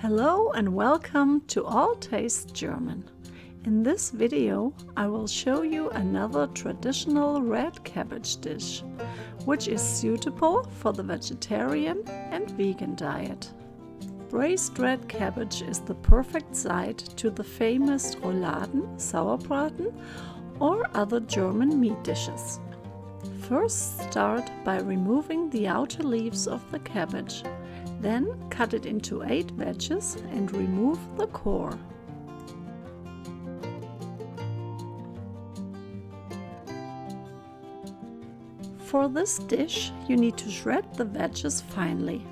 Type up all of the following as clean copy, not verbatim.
Hello and welcome to All Taste German. In this video I will show you another traditional red cabbage dish, which is suitable for the vegetarian and vegan diet. Braised red cabbage is the perfect side to the famous Rouladen, Sauerbraten or other German meat dishes. First start by removing the outer leaves of the cabbage. Then cut it into 8 wedges and remove the core. For this dish you need to shred the wedges finely.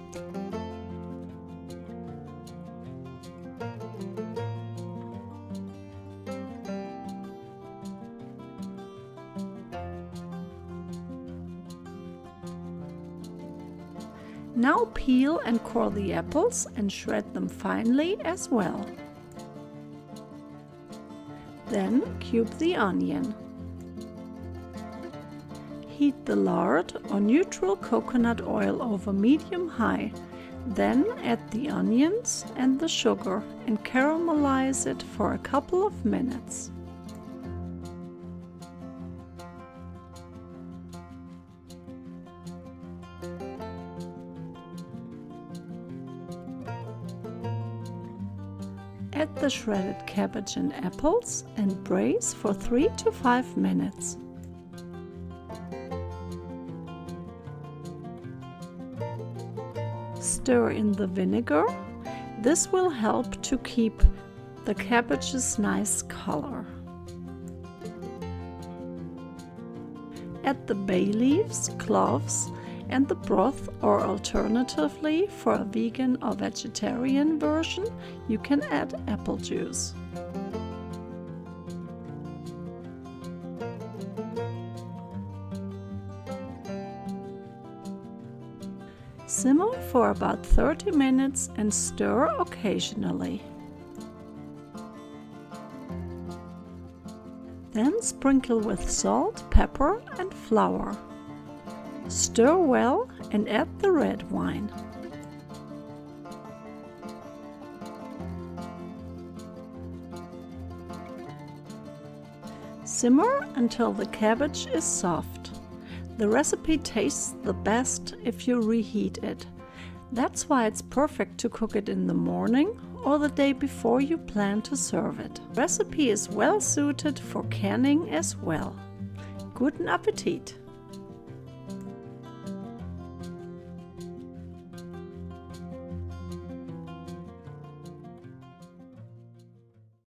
Now peel and core the apples and shred them finely as well. Then cube the onion. Heat the lard or neutral coconut oil over medium-high. Then add the onions and the sugar and caramelize it for a couple of minutes. Add the shredded cabbage and apples and braise for 3 to 5 minutes. Stir in the vinegar. This will help to keep the cabbage's nice color. Add the bay leaves, cloves, and the broth, or alternatively for a vegan or vegetarian version you can add apple juice. Simmer for about 30 minutes and stir occasionally. Then sprinkle with salt, pepper and flour. Stir well and add the red wine. Simmer until the cabbage is soft. The recipe tastes the best if you reheat it. That's why it's perfect to cook it in the morning or the day before you plan to serve it. The recipe is well suited for canning as well. Guten Appetit!